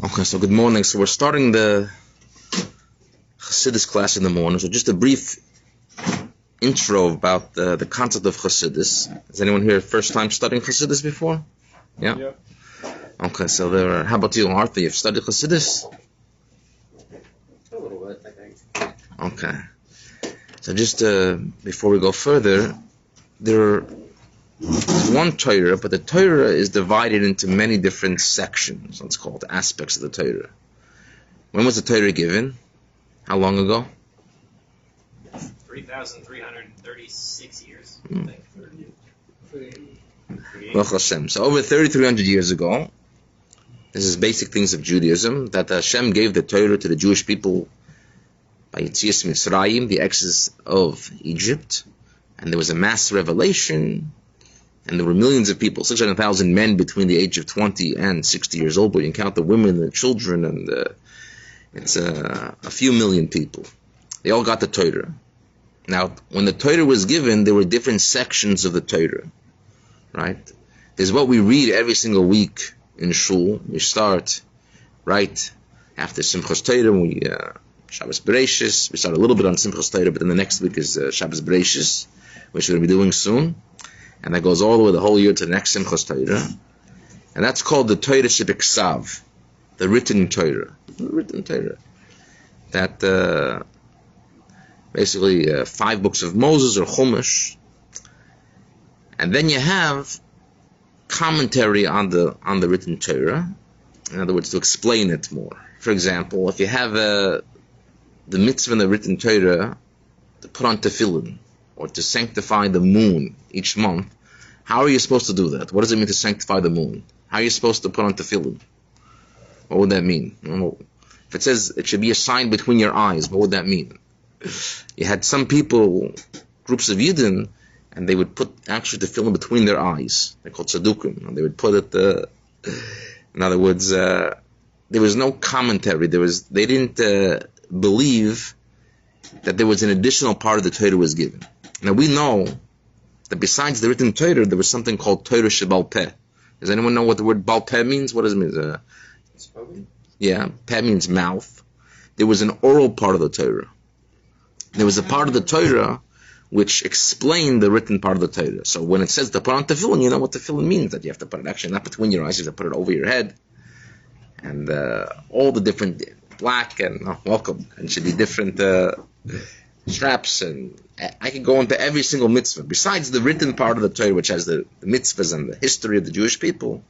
Okay, so good morning. So we're starting the Chassidus class in the morning. So just a brief intro about the concept of Chassidus. Is anyone here first time studying Chassidus before? Yeah? Okay, so how about you, Arthur? You've studied Chassidus? A little bit, I think. Okay. So just before we go further, there's one Torah, but the Torah is divided into many different sections. Let's call it aspects of the Torah. When was the Torah given? How long ago? 3,336 years, I think. Baruch Hashem. So over 3,300 years ago, this is basic things of Judaism, that Hashem gave the Torah to the Jewish people by Yetzias Mitzrayim, the exodus of Egypt, and there was a mass revelation. And there were millions of people, 600,000 men between the age of 20 and 60 years old, but you can count the women and the children, and it's a few million people. They all got the Torah. Now, when the Torah was given, there were different sections of the Torah, right? There's what we read every single week in Shul. We start right after Simchas Torah, Shabbos Bereishis. We start a little bit on Simchas Torah, but then the next week is Shabbos Bereishis, which we're going to be doing soon. And that goes all the way the whole year to the next Simchas Torah. And that's called the Torah Shebiksav, the written Torah. The written Torah. That basically 5 books of Moses or Chumash. And then you have commentary on the written Torah. In other words, to explain it more. For example, if you have the mitzvah in the written Torah to put on tefillin, or to sanctify the moon each month, how are you supposed to do that? What does it mean to sanctify the moon? How are you supposed to put on tefillin? What would that mean? If it says it should be a sign between your eyes, what would that mean? You had some people, groups of Yidden, and they would put actually tefillin between their eyes. They're called tzedukim. And they would put it, in other words, there was no commentary. They didn't believe that there was an additional part of the Torah was given. Now we know that besides the written Torah, there was something called Torah Shebal Peh. Does anyone know what the word Bal Peh means? What does it mean? Spoken? Yeah, Peh means mouth. There was an oral part of the Torah. There was a part of the Torah which explained the written part of the Torah. So when it says to put on tefillin, you know what tefillin means, that you have to put it actually not between your eyes, you have to put it over your head. And all the different black and welcome, and should be different straps, and I can go into every single mitzvah. Besides the written part of the Torah, which has the mitzvahs and the history of the Jewish people,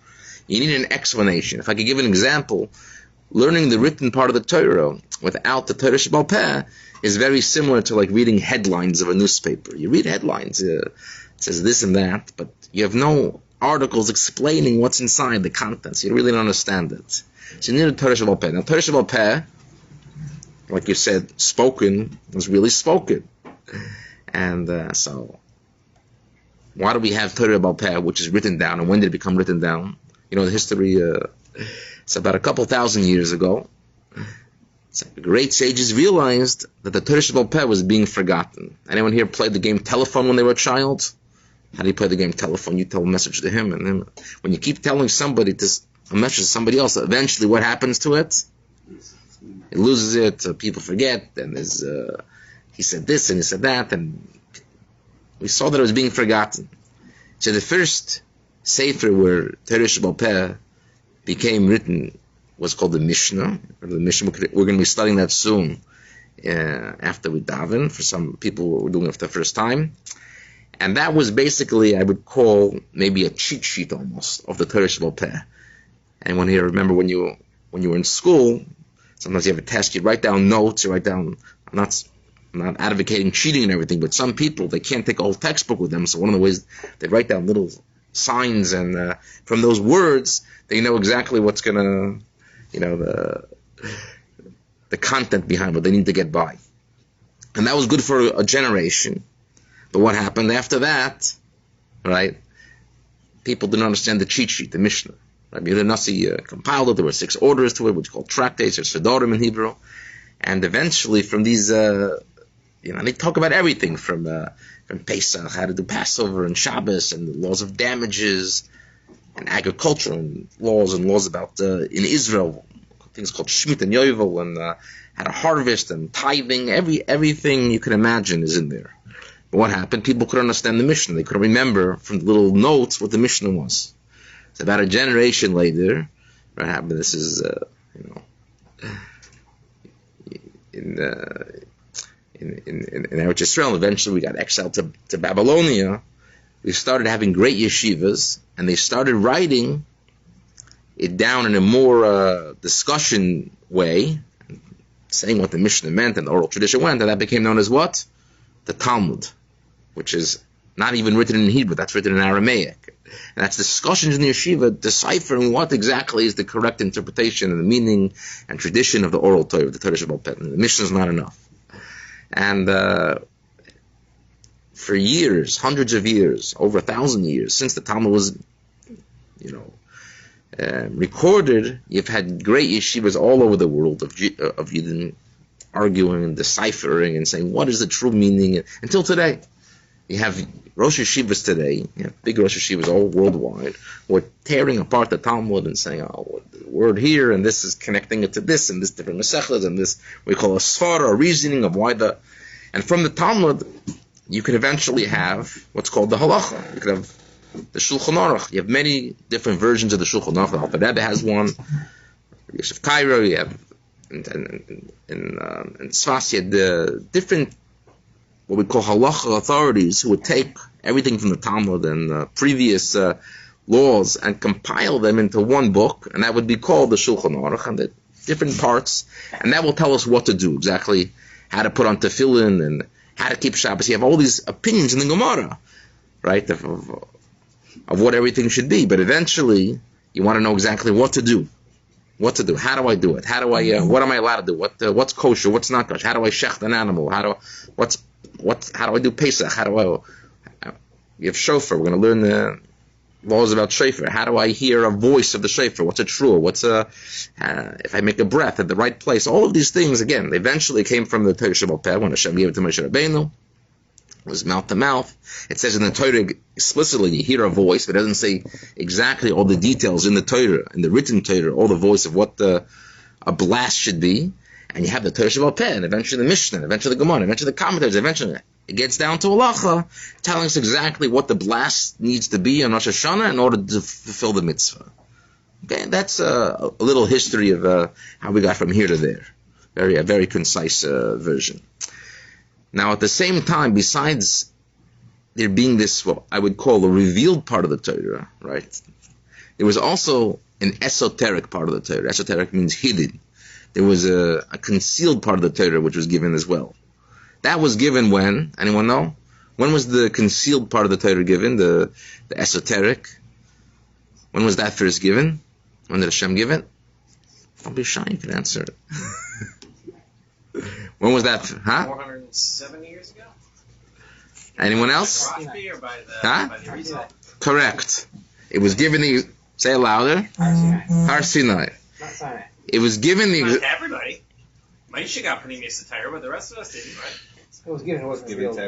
you need an explanation. If I could give an example, learning the written part of the Torah without the Torah Shebal Peh is very similar to like reading headlines of a newspaper. You read headlines, it says this and that, but you have no articles explaining what's inside the contents. You really don't understand it. So you need a Torah Shebal Peh. Now, Torah Shebal Peh, like you said, spoken was really spoken. And so, why do we have Torah Shebal Peh, which is written down, and when did it become written down? You know, the history, it's about a couple thousand years ago. The great sages realized that the Torah Shebal Peh was being forgotten. Anyone here played the game telephone when they were a child? How do you play the game telephone? You tell a message to him, and then when you keep telling somebody a message to somebody else, eventually what happens to it? It loses it, people forget, and there's he said this and he said that, and we saw that it was being forgotten. So the first sefer where Torah Shebal Peh became written was called the Mishnah. We're going to be studying that soon after we daven. For some people, we're doing it for the first time. And that was basically, I would call, maybe a cheat sheet almost of the Torah Shebal Peh. Anyone here remember when you were in school, sometimes you have a test, you write down notes, you write down, I'm not advocating cheating and everything, but some people, they can't take a whole textbook with them, so one of the ways, they write down little signs, and from those words, they know exactly what's going to, the content behind what they need to get by. And that was good for a generation. But what happened after that, right? People didn't understand the cheat sheet, the Mishnah. Rabbi Yehuda Nasi compiled it. There were 6 orders to it, which are called tractates or sedorim in Hebrew. And eventually, from these, they talk about everything from Pesach, how to do Passover and Shabbos, and the laws of damages, and agriculture, and laws about in Israel, things called Shemitah and Yovel, and how to harvest and tithing. Everything you can imagine is in there. But what happened? People couldn't understand the Mishnah. They couldn't remember from the little notes what the Mishnah was. So about a generation later, what happened? This is, in Eretz Yisrael. Eventually, we got exiled to Babylonia. We started having great yeshivas, and they started writing it down in a more discussion way, saying what the Mishnah meant and the oral tradition went, and that became known as what? The Talmud, which is not even written in Hebrew, that's written in Aramaic. And that's discussions in the yeshiva deciphering what exactly is the correct interpretation and the meaning and tradition of the oral Torah, the Torah Shebaal Peh. The Mishnah is not enough. And for years, hundreds of years, over 1,000 years, since the Talmud was, recorded, you've had great yeshivas all over the world of Yidden arguing and deciphering and saying what is the true meaning. Until today, you have Rosh Yeshivas today, you have big Rosh Yeshivas all worldwide, who are tearing apart the Talmud and saying, the word here, and this is connecting it to this, and this different Masechtas, and this we call a Sfara, a reasoning of why the... And from the Talmud, you could eventually have what's called the Halacha. You could have the Shulchan Aruch. You have many different versions of the Shulchan Aruch. The Alter Rebbe has one. Yeshiva Torah, you have in Tzfas, you had the different, what we call halacha authorities, who would take everything from the Talmud and previous laws and compile them into one book, and that would be called the Shulchan Aruch, and the different parts, and that will tell us what to do, exactly how to put on tefillin and how to keep Shabbos. You have all these opinions in the Gemara, right, of what everything should be, but eventually you want to know exactly what to do. What to do? How do I do it? How do I? What am I allowed to do? What's kosher? What's not kosher? How do I shecht an animal? How do I do Pesach? How do I? You have shofar. We're going to learn the laws about shofar. How do I hear a voice of the shofar? What's a true? If I make a breath at the right place? All of these things, again, they eventually came from the Torah Shebaal Peh when Hashem gave it to Moshe Rabbeinu. It was mouth to mouth. It says in the Torah explicitly, you hear a voice, but it doesn't say exactly all the details in the Torah, in the written Torah, all the voice of what a blast should be. And you have the Torah Shebaal Peh, and eventually the Mishnah, and eventually the Gemara, and eventually the commentaries, eventually it gets down to halacha, telling us exactly what the blast needs to be on Rosh Hashanah in order to fulfill the mitzvah. Okay, that's a little history of how we got from here to there. A very concise version. Now, at the same time, besides there being this, what I would call a revealed part of the Torah, right? There was also an esoteric part of the Torah. Esoteric means hidden. There was a concealed part of the Torah which was given as well. That was given when? Anyone know? When was the concealed part of the Torah given? The esoteric? When was that first given? When did Hashem give it? Don't be shy, you can answer it. When was that? 470 years ago? Anyone else? By the Arizal? Correct. It was given say it louder. Har Sinai. Not Sinai. It was given Not to everybody. Maisha got pretty Satire, but the rest of us didn't, right? It was given, it wasn't revealed. It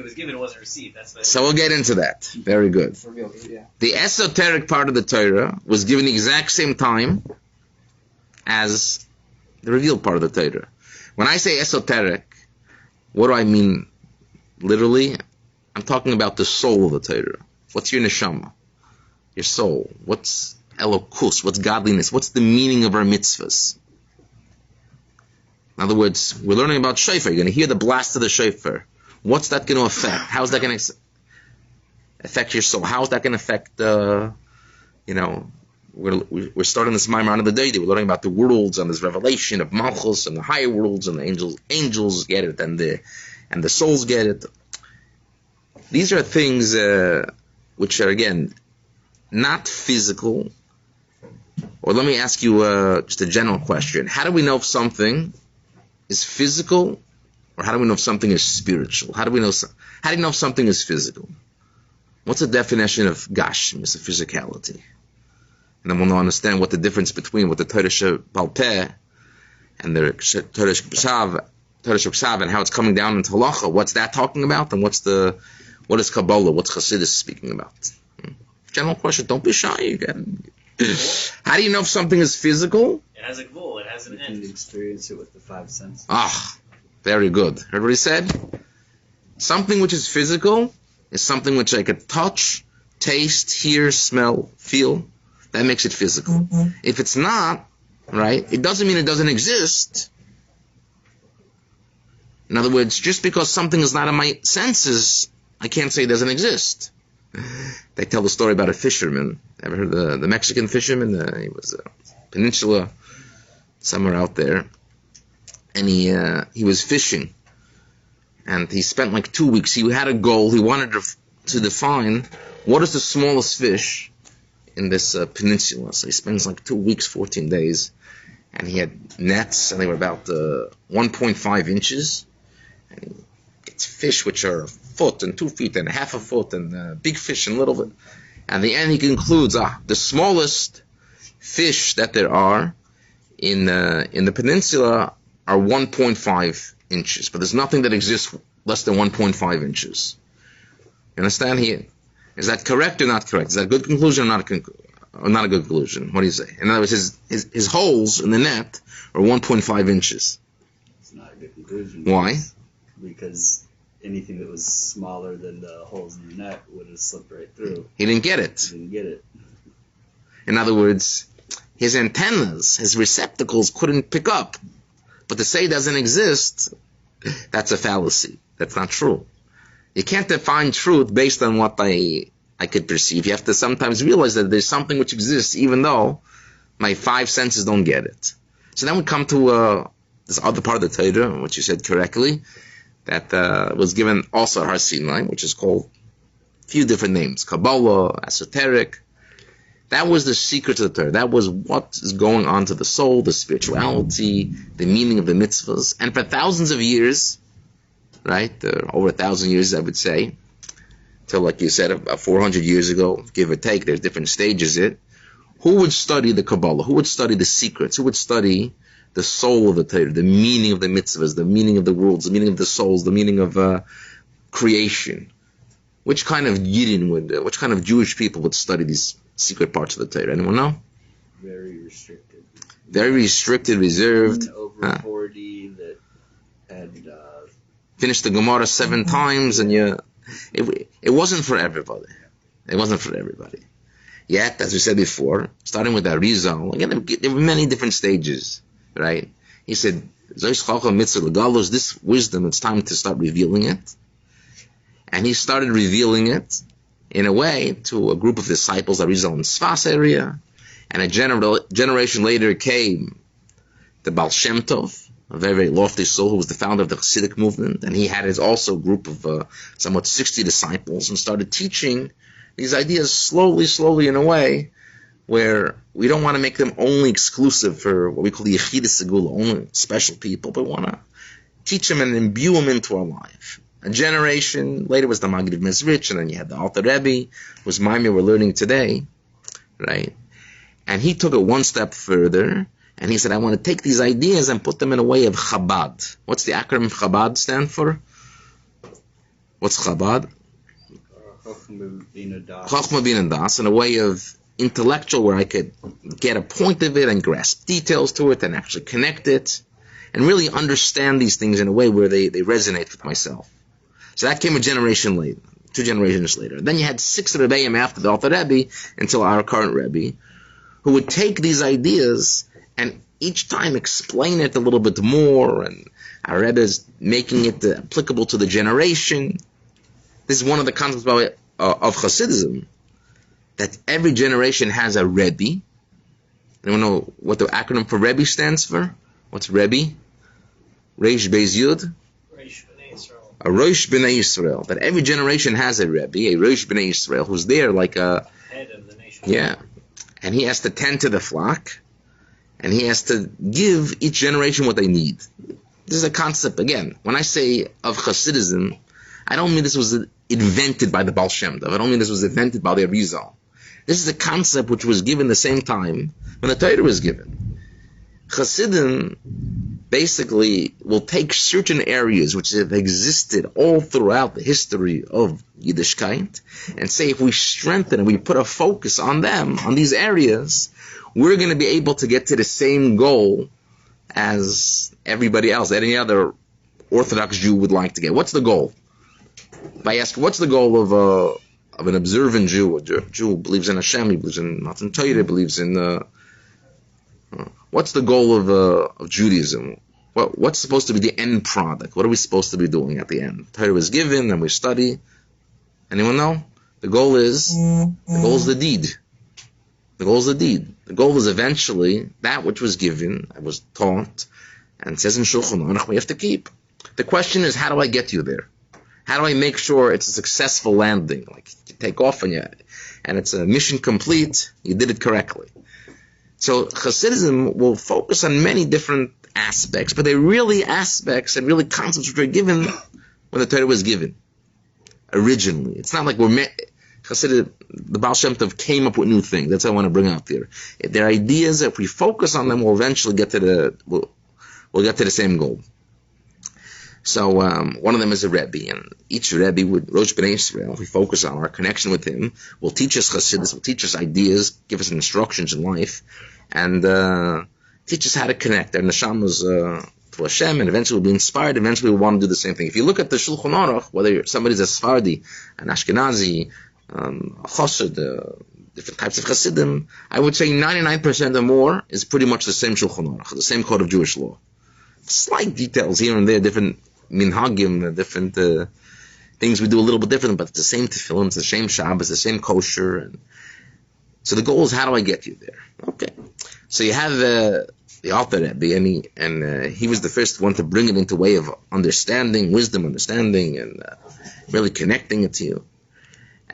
was given, it wasn't received. That's what So we'll get into that. Very good. It's revealed, yeah. The esoteric part of the Torah was given the exact same time as the revealed part of the Torah. When I say esoteric, what do I mean literally? I'm talking about the soul of the Torah. What's your neshama? Your soul. What's elokus? What's godliness? What's the meaning of our mitzvahs? In other words, we're learning about shofar. You're going to hear the blast of the shofar. What's that going to affect? How's that going to affect your soul? How's that going to affect, we're starting this Maimar on the day. We're learning about the worlds and this revelation of Malchus and the higher worlds and the angels. Angels get it and the souls get it. These are things which are, again, not physical. Or let me ask you just a general question. How do we know if something is physical, or how do we know if something is spiritual? How do you know if something is physical? What's the definition of gashmis, of physicality? And then we'll understand what the difference between what the Torah Shebaal Peh and the Torah Sheb'Ksav and how it's coming down into halacha. What's that talking about? And what is Kabbalah? What's Chassidus speaking about? General question. Don't be shy. How do you know if something is physical? It has a gvul. It has an You can end. experience it with the five senses. Ah, very good. Heard what he said? Something which is physical is something which I could touch, taste, hear, smell, feel. That makes it physical. If it's not, right, it doesn't mean it doesn't exist. In other words, just because something is not in my senses, I can't say it doesn't exist. They tell the story about a fisherman. Ever heard the Mexican fisherman? He was a peninsula somewhere out there, and he was fishing, and he spent like 2 weeks. He had a goal. He wanted to define what is the smallest fish in this peninsula. So he spends like 2 weeks, 14 days, and he had nets, and they were about 1.5 inches. And he gets fish which are a foot and 2 feet and half a foot, and big fish and little bit. And the end he concludes, the smallest fish that there are in the peninsula are 1.5 inches, but there's nothing that exists less than 1.5 inches. You understand? Is that correct or not correct? Is that a good conclusion or not a good conclusion? What do you say? In other words, his holes in the net are 1.5 inches. It's not a good conclusion. Why? Because anything that was smaller than the holes in the net would have slipped right through. He didn't get it. He didn't get it. In other words, his antennas, his receptacles couldn't pick up. But to say it doesn't exist, that's a fallacy. That's not true. You can't define truth based on what I could perceive. You have to sometimes realize that there's something which exists even though my five senses don't get it. So then we come to this other part of the Torah, which you said correctly, that was given also at Har Sinai, which is called a few different names, Kabbalah, esoteric. That was the secret of the Torah. That was what is going on to the soul, the spirituality, the meaning of the mitzvahs. And for thousands of years, right, over 1,000 years I would say, till like you said, about 400 years ago, give or take, there's different stages in it. Who would study the Kabbalah? Who would study the secrets? Who would study the soul of the Torah, the meaning of the mitzvahs, the meaning of the worlds, the meaning of the souls, the meaning of creation? Which kind of Yidden which kind of Jewish people would study these secret parts of the Torah? Anyone know? Very restricted. Very restricted, reserved. Over 40 that had... Finished the Gemara 7 times, and it wasn't for everybody. It wasn't for everybody. Yet, as we said before, starting with Arizal, again, there were many different stages, right? He said, this wisdom, it's time to start revealing it. And he started revealing it in a way to a group of disciples, Arizal in Sfas area, and a generation later came the Baal Shem Tov, a very, very lofty soul who was the founder of the Hasidic movement, and he had his also group of somewhat 60 disciples, and started teaching these ideas slowly in a way where we don't want to make them only exclusive for what we call the Yechida Segula, only special people, but we want to teach them and imbue them into our life. A generation later was the Maggid of Mezrich, and then you had the Alter Rebbe, whose Maimir we're learning today, right? And he took it one step further, and he said, I want to take these ideas and put them in a way of Chabad. What's the acronym Chabad stand for? What's Chabad? Chochmah Bina Das. Chochmah Bina Das, in a way of intellectual where I could get a point of it and grasp details to it and actually connect it and really understand these things in a way where they resonate with myself. So that came a generation later, 2 generations later. Then you had 6 Rebbeim after the Alter Rebbe until our current Rebbe, who would take these ideas and each time explain it a little bit more, and our Rebbe is making it applicable to the generation. This is one of the concepts of Hasidism, that every generation has a Rebbe. Anyone know what the acronym for Rebbe stands for? What's Rebbe? Reish Beis Yud? Reish B'nai Yisrael. A Rosh B'nai Yisrael. That every generation has a Rebbe, a Rosh B'nai Yisrael, who's there like a... Head of the nation. Yeah. And he has to tend to the flock, and he has to give each generation what they need. This is a concept, again, when I say of Hasidism, I don't mean this was invented by the Baal Shem Tov. I don't mean this was invented by the Arizal. This is a concept which was given the same time when the Torah was given. Hasidim basically will take certain areas which have existed all throughout the history of Yiddishkeit and say if we strengthen and we put a focus on them, on these areas, we're going to be able to get to the same goal as everybody else, any other Orthodox Jew would like to get. What's the goal? If I ask, what's the goal of an observant Jew? A Jew who believes in Hashem, he believes in Matan Torah, believes in what's the goal of Judaism? What's supposed to be the end product? What are we supposed to be doing at the end? Torah was given, and we study. Anyone know? The goal is the deed. The goal is the deed. The goal is eventually that which was given, that was taught, and it says in Shulchan Aruch we have to keep. The question is, how do I get you there? How do I make sure it's a successful landing? Like you take off and it's a mission complete. You did it correctly. So Hasidism will focus on many different aspects, but they're really aspects and really concepts which were given when the Torah was given originally. It's not like Hasidism, the Baal Shem Tov came up with new things. That's what I want to bring out there. They're ideas that if we focus on them, we'll eventually get to we'll get to the same goal. So one of them is a Rebbe, and each Rebbe with Rosh Bnei Israel, we focus on our connection with him, will teach us Chassidus, will teach us ideas, give us instructions in life, and teach us how to connect our neshamas to Hashem, and eventually we'll be inspired, eventually we'll want to do the same thing. If you look at the Shulchan Aruch, whether somebody's a Sephardi, an Ashkenazi, a Chassid, different types of Chassidim, I would say 99% or more is pretty much the same Shulchan Aruch, the same code of Jewish law. Slight details here and there, different minhagim, different things we do a little bit different, but it's the same tefillin, it's the same Shabbos, the same kosher. And so the goal is, how do I get you there? Okay. So you have the Alter Rebbe, and he was the first one to bring it into a way of understanding, wisdom, understanding, and really connecting it to you.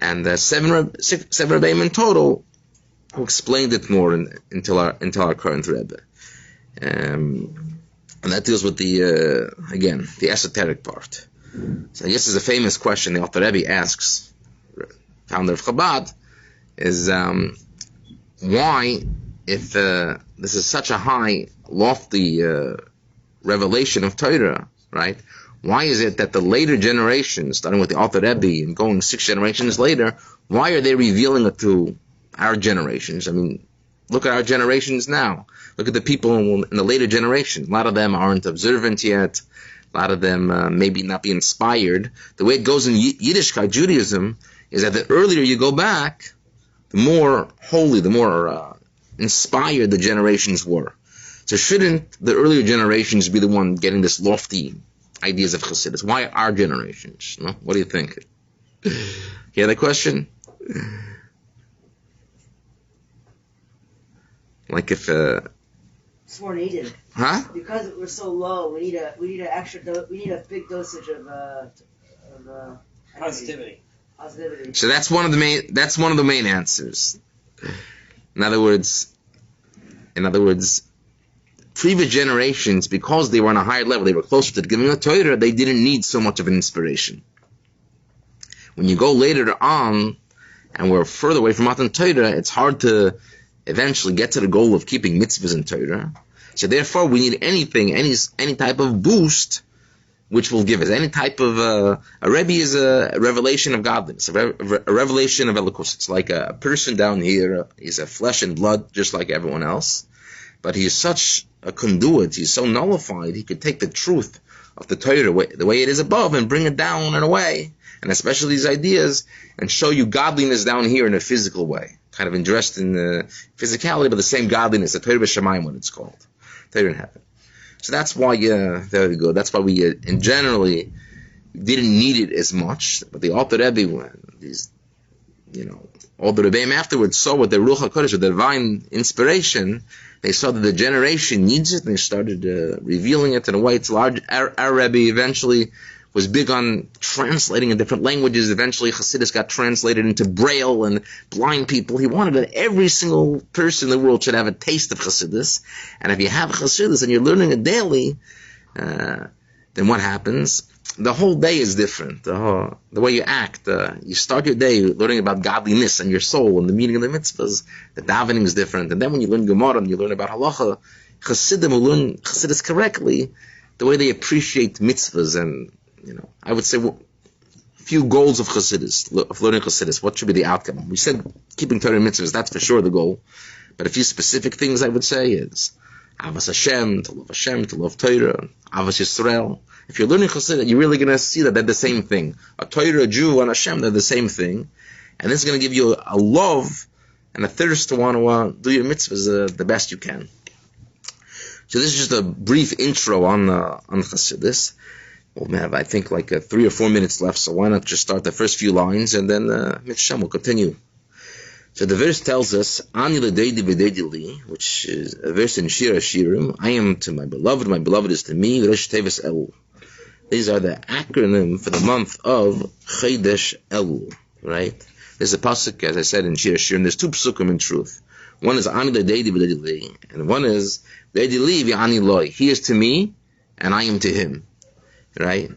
And seven Rebbeim in total who explained it more until our current Rebbe. And that deals with the esoteric part. So I guess there's a famous question the Alter Rebbe asks, founder of Chabad, is why, if this is such a high, lofty revelation of Torah, right? Why is it that the later generations, starting with the Alter Rebbe and going 6 generations later, why are they revealing it to our generations? I mean, look at our generations now. Look at the people in the later generation. A lot of them aren't observant yet. A lot of them maybe not be inspired. The way it goes in Yiddishkeit, Judaism, is that the earlier you go back, the more holy, the more inspired the generations were. So shouldn't the earlier generations be the one getting this lofty ideas of Chassidus? Why our generations? No? What do you think? Hear the question? Like if it's more needed. Huh? Because we're so low, we need a big dosage of Positivity. Positivity. So that's one of the main answers. In other words, previous generations, because they were on a higher level, they were closer to the giving of Torah, they didn't need so much of an inspiration. When you go later on, and we're further away from Matan Torah, it's hard to eventually get to the goal of keeping mitzvahs in Torah. So therefore, we need anything, any type of boost, which will give us any type of a Rebbe is a revelation of godliness, a revelation of Elokus. It's like a person down here. He's a flesh and blood, just like everyone else, but he is such a conduit. He's so nullified. He could take the truth of the Torah the way it is above and bring it down in a way, and especially these ideas, and show you godliness down here in a physical way, kind of dressed in physicality, but the same godliness, the Torah b'Shamayim, what it's called, Torah in heaven. So that's why, there we go. That's why we, in generally, didn't need it as much. But the Alter Rebbe, all the Rebbeim afterwards saw with their Ruach HaKodesh, with the divine inspiration, they saw that the generation needs it, and they started revealing it in a way. It's large. Our Rebbe eventually was big on translating in different languages. Eventually, Hasidus got translated into Braille and blind people. He wanted that every single person in the world should have a taste of Hasidus. And if you have Hasidus and you're learning it daily, then what happens? The whole day is different. The way you act, you start your day learning about godliness and your soul and the meaning of the mitzvahs. The davening is different. And then when you learn Gemara and you learn about halacha, Hasidim will learn Hasidus correctly, the way they appreciate mitzvahs. And I would say few goals of Chassidus, of learning Chassidus. What should be the outcome? We said keeping Torah mitzvahs, that's for sure the goal. But a few specific things I would say is Avas Hashem, to love Torah, Avas Yisrael. If you're learning Chassidut, you're really going to see that they're the same thing. A Torah, a Jew, and Hashem, they're the same thing. And this is going to give you a love and a thirst to want to do your mitzvahs the best you can. So this is just a brief intro on Chassidus. Well, we have, I think, like 3 or 4 minutes left, so why not just start the first few lines, and then Hashem will continue. So the verse tells us, Ani l'deidi v'deidi li, which is a verse in Shir HaShirim, I am to my beloved is to me, Rosh Tevis Elul. These are the acronym for the month of Chodesh Elul, right? There's a pasuk, as I said, in Shir HaShirim, there's 2 psukim in truth. One is Ani l'deidi v'deidi li, and one is Deidi li v'ani loi. He is to me, and I am to him. Right?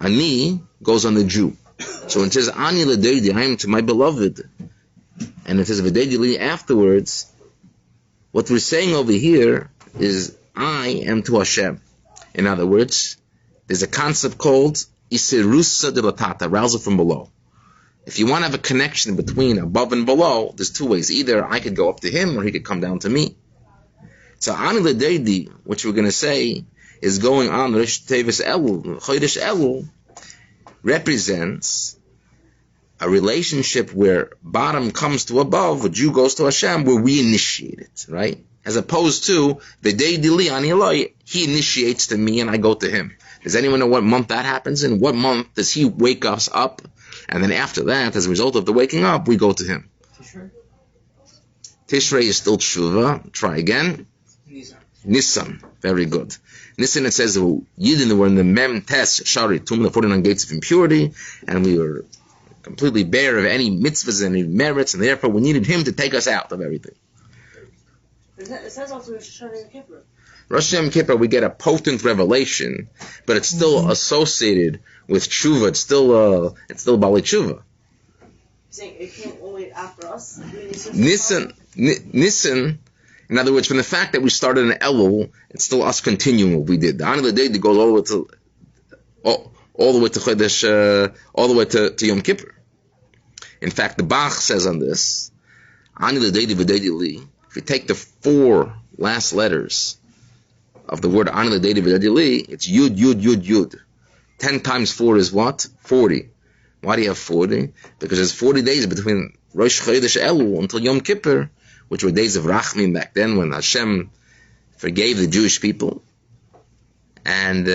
Ani goes on the Jew. So when it says Ani l'deidi, I am to my beloved, and it says v'deidi li afterwards, what we're saying over here is I am to Hashem. In other words, there's a concept called Isirusa de latata, arousal from below. If you want to have a connection between above and below, there's 2 ways. Either I could go up to him, or he could come down to me. So Ani l'deidi, which we're going to say is going on Rosh Tevis Elul, Chodesh Elul, represents a relationship where bottom comes to above, a Jew goes to Hashem, where we initiate it, right? As opposed to the Deidi li ani loi, he initiates to me and I go to him. Does anyone know what month that happens in? What month does he wake us up? And then after that, as a result of the waking up, we go to him. Tishrei? Tishrei is still Tshuva. Try again. Nisan. Very good. Nisan, it says, Yidden were in the Mem Tes Shari Tum, the 49 gates of impurity, and we were completely bare of any mitzvahs and any merits, and therefore we needed him to take us out of everything. It says also Rosh Hashanah and Kippur. Rosh Hashanah and Kippur, we get a potent revelation, but it's still associated with Tshuva. It's still Bali Tshuva. You're saying it came only after us? Nisan, in other words, from the fact that we started in Elul, it's still us continuing what we did. The Ani l'deidi goes all the way to Chodesh, all the way to Yom Kippur. In fact, the Bach says on this, Ani l'deidi v'deidi li, if you take the 4 last letters of the word Ani l'deidi v'deidi li, it's Yud, Yud, Yud, Yud. 10 times 4 is what? 40. Why do you have 40? Because there's 40 days between Rosh Chodesh Elul until Yom Kippur, which were days of Rachmim back then, when Hashem forgave the Jewish people. And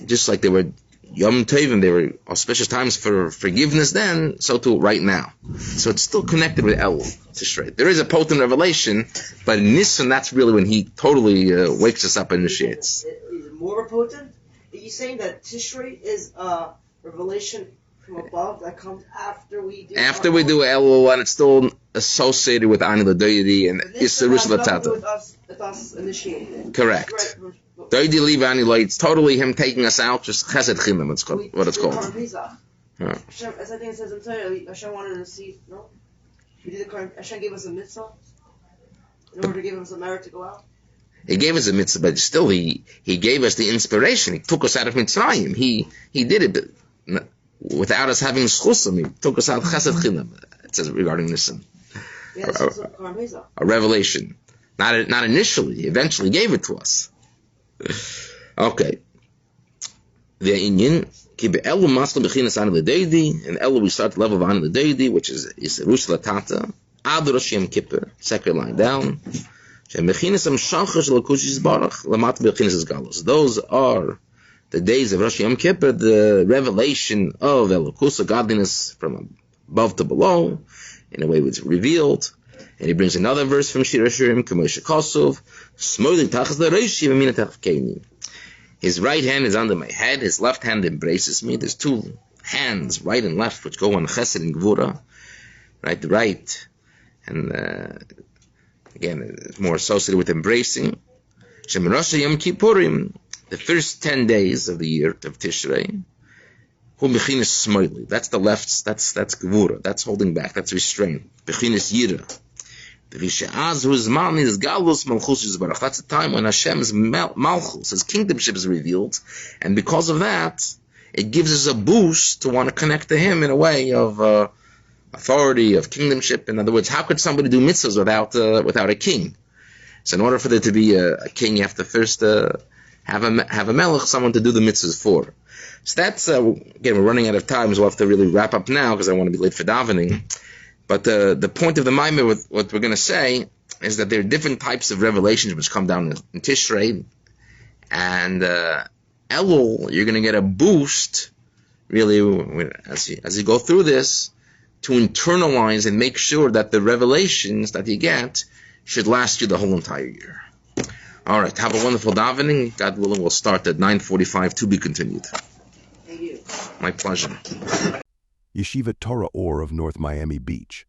just like they were Yom Tovim, they were auspicious times for forgiveness then, so too right now. So it's still connected with Elul, Tishrei. There is a potent revelation, but in Nisan, that's really when he totally wakes us up and initiates. Is it more potent? Are you saying that Tishrei is a revelation from above that comes after we do Elul, and it's still associated with Ani l'deidi and Isserus l'tata. With us initiating it. Correct. Deidi li v'ani loi, it's totally him taking us out, just chesed chinam, it's called, what it's called. Hashem, as I think it says in Torah, Hashem wanted to see, no? We did the Hashem gave us a mitzvah in order to give us a merit to go out. He gave us a mitzvah, but still he gave us the inspiration. He took us out of Mitzrayim. He did it without us having schusim. He took us out chesed chinam. It says regarding this. Yeah, A revelation. Not initially. He eventually gave it to us. Okay. The Inyan, ki be'elu masla b'chinas Ani l'deidi, and Elu we start the level of Ani l'deidi, which is Yisrush l'tata, ad Rosh Yom Kippur, second line down. Those are the days of Rosh Yom Kippur, the revelation of Elokus, godliness from above to below, in a way it's revealed. And he brings another verse from Shir HaShirim, Kamosha Kosov, his right hand is under my head, his left hand embraces me. There's 2 hands, right and left, which go on Chesed and Gvura. Right, the right, and again, it's more associated with embracing. Shem Rosh Yom Kippurim, the first 10 days of the year of Tishrei, Hu Bechinas Smoili. That's the left. That's Gevura. That's holding back. That's restraint. Bechinas Yira. That's the time when Hashem's Malchus, His kingdomship, is revealed, and because of that, it gives us a boost to want to connect to Him in a way of authority, of kingdomship. In other words, how could somebody do mitzvahs without a king? So in order for there to be a king, you have to first have a melech, someone to do the mitzvahs for. So that's, again, we're running out of time, so we'll have to really wrap up now because I want to be late for davening. But the point of the Maimer, what we're going to say, is that there are different types of revelations which come down in Tishrei. And Elul, you're going to get a boost, really, as you go through this, to internalize and make sure that the revelations that you get should last you the whole entire year. All right, have a wonderful davening. God willing, we'll start at 9:45 to be continued. Thank you. My pleasure. Yeshiva Torah Ohr of North Miami Beach.